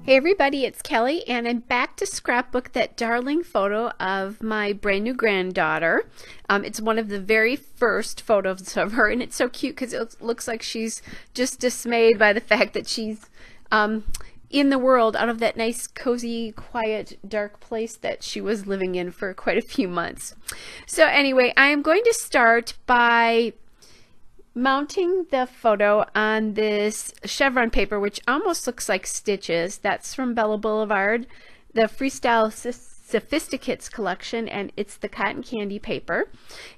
Hey everybody, it's Kelly and I'm back to Scrapbook, that darling photo of my brand new granddaughter. It's one of the very first photos of her and it's so cute because it looks like she's just dismayed by the fact that she's in the world out of that nice, cozy, quiet, dark place that she was living in for quite a few months. So anyway, I am going to start by mounting the photo on this chevron paper, which almost looks like stitches. That's from Bella Boulevard, the Freestyle Sophisticates collection, and it's the cotton candy paper.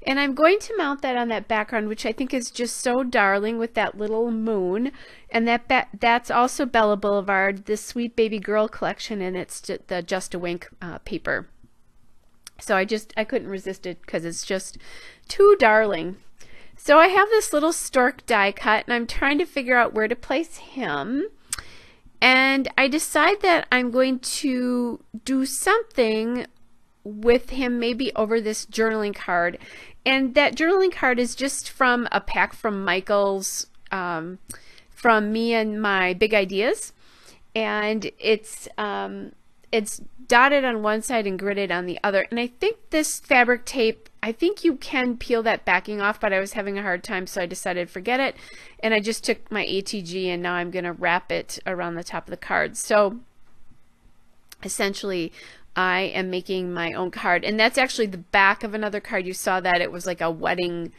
And I'm going to mount that on that background, which I think is just so darling with that little moon. And that's also Bella Boulevard, this Sweet Baby Girl collection, and it's the Just a Wink paper. So I couldn't resist it because it's just too darling. So I have this little stork die cut and I'm trying to figure out where to place him. And I decide that I'm going to do something with him, maybe over this journaling card. And that journaling card is just from a pack from Michael's, from me and my big ideas. And it's dotted on one side and gridded on the other. And I think this fabric tape, I think you can peel that backing off, but I was having a hard time, so I decided to forget it. And I just took my ATG and now I'm going to wrap it around the top of the card. So essentially I am making my own card, and that's actually the back of another card. You saw that it was like a wedding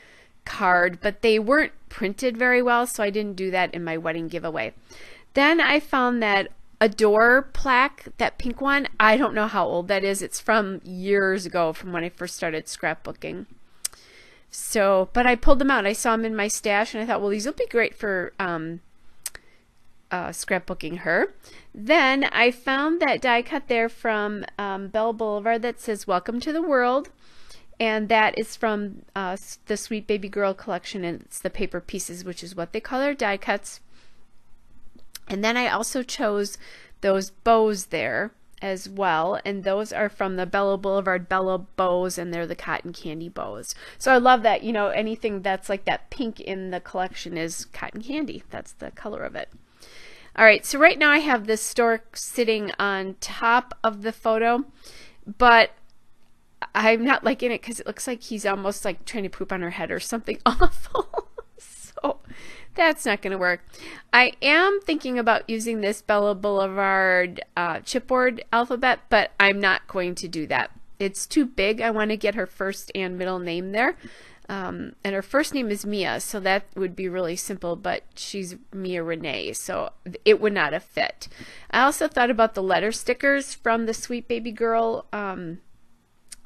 card, but they weren't printed very well, so I didn't do that in my wedding giveaway. Then I found that Adore plaque, that pink one. I don't know how old that is. It's from years ago, from when I first started scrapbooking. So, but I pulled them out. I saw them in my stash and I thought, well, these will be great for scrapbooking her. Then I found that die cut there from Bella Boulevard that says Welcome to the World, and that is from the Sweet Baby Girl collection, and it's the paper pieces, which is what they call their die cuts. And then I also chose those bows there as well, and those are from the Bella Boulevard Bella bows, and they're the cotton candy bows. So I love that, you know, anything that's like that pink in the collection is cotton candy. That's the color of it. All right, so right now I have this stork sitting on top of the photo, but I'm not liking it because it looks like he's almost like trying to poop on her head or something awful. So that's not going to work. I am thinking about using this Bella Boulevard chipboard alphabet, but I'm not going to do that. It's too big. I want to get her first and middle name there. And her first name is Mia, so that would be really simple, but she's Mia Renee, so it would not have fit. I also thought about the letter stickers from the Sweet Baby Girl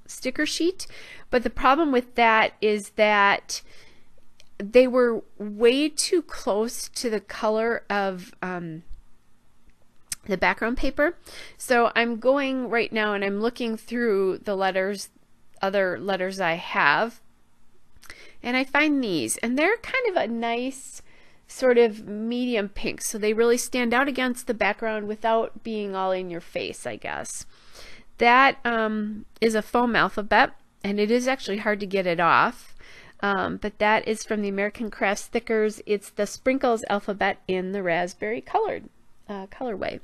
sticker sheet, but the problem with that is that they were way too close to the color of the background paper. So I'm going right now and I'm looking through the letters, other letters I have, and I find these, and they're kind of a nice sort of medium pink, so they really stand out against the background without being all in your face, I guess. That is a foam alphabet, and it is actually hard to get it off. But that is from the American Crafts Stickers. It's the Sprinkles alphabet in the raspberry colored colorway.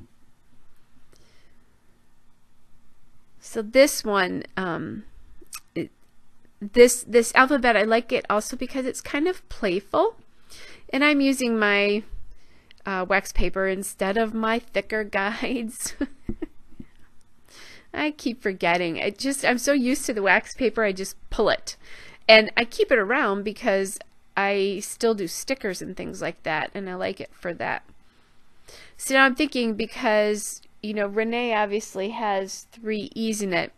So this one, this alphabet, I like it also because it's kind of playful, and I'm using my wax paper instead of my thicker guides. I keep forgetting. I'm so used to the wax paper, I just pull it. And I keep it around because I still do stickers and things like that, and I like it for that. So now I'm thinking, because, you know, Renee obviously has 3 E's in it,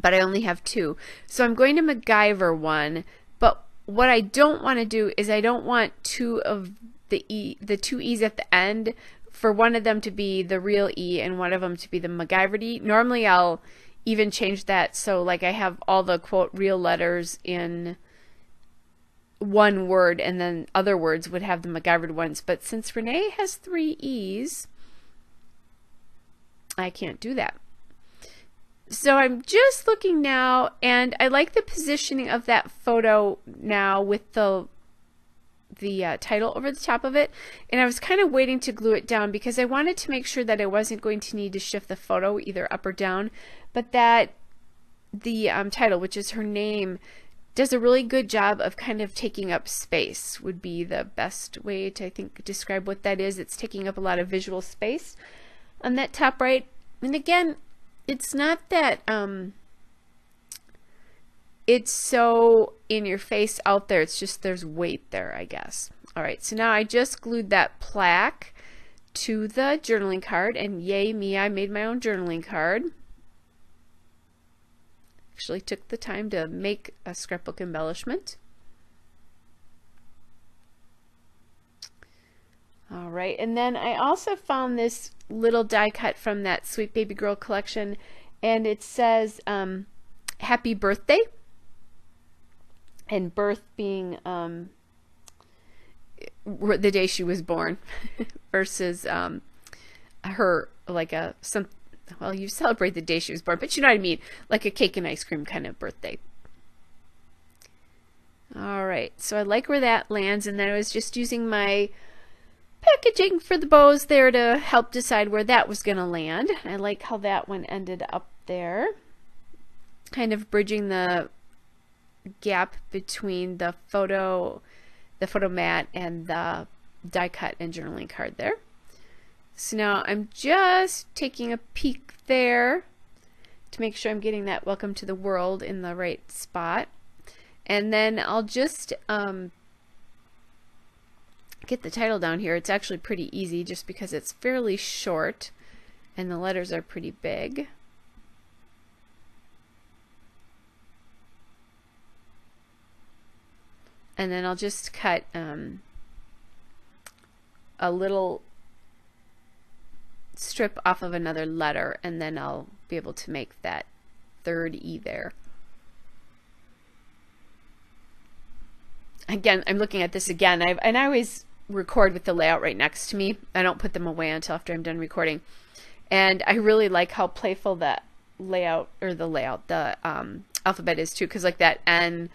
but I only have 2. So I'm going to MacGyver one, but what I don't want to do is I don't want 2 of the 2 E's at the end, for one of them to be the real E and one of them to be the MacGyvered E. Normally I'll even change that so like I have all the quote real letters in one word and then other words would have the MacGyvered ones, but since Renee has 3 E's, I can't do that. So I'm just looking now, and I like the positioning of that photo now with the the title over the top of it, and I was kind of waiting to glue it down because I wanted to make sure that I wasn't going to need to shift the photo either up or down, but that the title, which is her name, does a really good job of kind of taking up space, would be the best way to, I think, describe what that is. It's taking up a lot of visual space on that top right. And again, it's not that it's so in your face out there, it's just there's weight there, I guess. All right, so now I just glued that plaque to the journaling card, and yay me, I made my own journaling card. Actually took the time to make a scrapbook embellishment. All right, and then I also found this little die cut from that Sweet Baby Girl collection, and it says happy birthday, and birth being the day she was born versus her like a some. Well, you celebrate the day she was born, but you know what I mean, like a cake and ice cream kind of birthday. All right, so I like where that lands, and then I was just using my packaging for the bows there to help decide where that was going to land. I like how that one ended up there, kind of bridging the gap between the photo mat and the die cut and journaling card there. So now I'm just taking a peek there to make sure I'm getting that welcome to the world in the right spot. And then I'll just get the title down here. It's actually pretty easy just because it's fairly short and the letters are pretty big. And then I'll just cut a little strip off of another letter, and then I'll be able to make that third E there. Again, I'm looking at this again, and I always record with the layout right next to me. I don't put them away until after I'm done recording. And I really like how playful that layout, or the alphabet is too, because like that N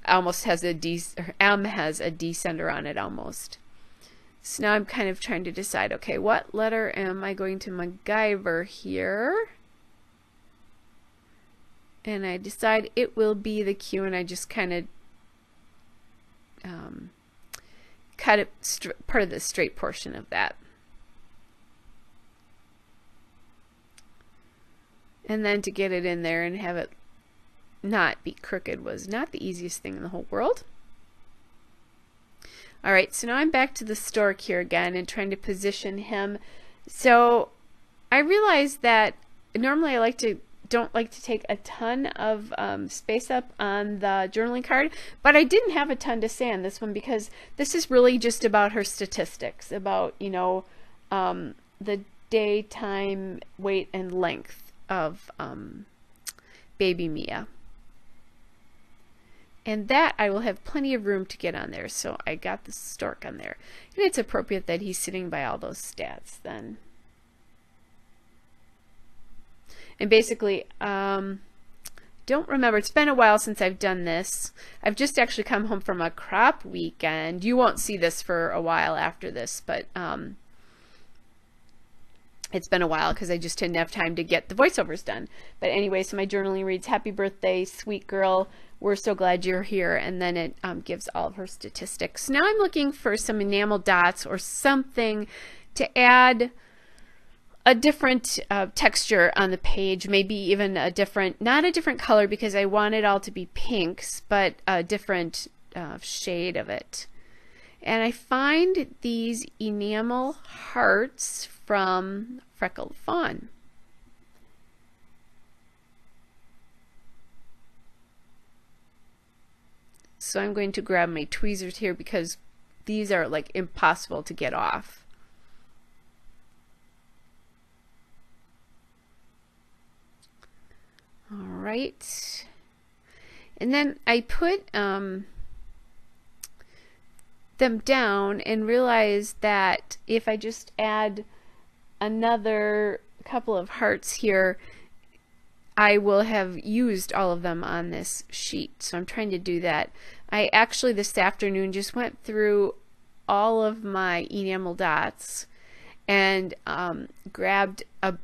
almost has a D, or M has a descender on it almost. So now I'm kind of trying to decide, okay, what letter am I going to MacGyver here? And I decide it will be the Q, and I just kind of cut it part of the straight portion of that. And then to get it in there and have it not be crooked was not the easiest thing in the whole world. All right, so now I'm back to the stork here again and trying to position him. So I realized that normally I don't like to take a ton of space up on the journaling card, but I didn't have a ton to say on this one because this is really just about her statistics, about, you know, the day, time, weight, and length of baby Mia. And that I will have plenty of room to get on there, so I got the stork on there. And it's appropriate that he's sitting by all those stats then. And basically, don't remember, it's been a while since I've done this. I've just actually come home from a crop weekend. You won't see this for a while after this, but it's been a while because I just didn't have time to get the voiceovers done. But anyway, so my journaling reads, happy birthday, sweet girl. We're so glad you're here. And then it gives all of her statistics. Now I'm looking for some enamel dots or something to add a different texture on the page, maybe even a different, not a different color because I want it all to be pinks, but a different shade of it. And I find these enamel hearts from Freckled Fawn. So I'm going to grab my tweezers here because these are like impossible to get off. All right. And then I put them down and realized that if I just add another couple of hearts here, I will have used all of them on this sheet. So I'm trying to do that. I actually this afternoon just went through all of my enamel dots and grabbed a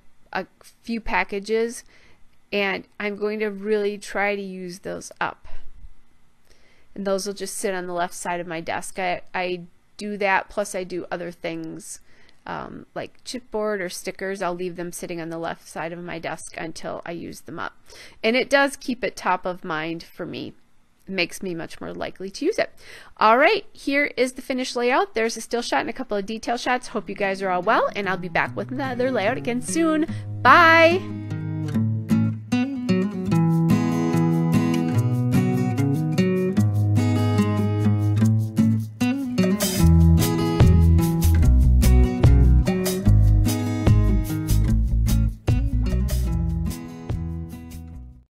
few packages, and I'm going to really try to use those up. And those will just sit on the left side of my desk. I do that, plus I do other things like chipboard or stickers. I'll leave them sitting on the left side of my desk until I use them up. And it does keep it top of mind for me. It makes me much more likely to use it. All right, here is the finished layout. There's a still shot and a couple of detail shots. Hope you guys are all well, and I'll be back with another layout again soon. Bye!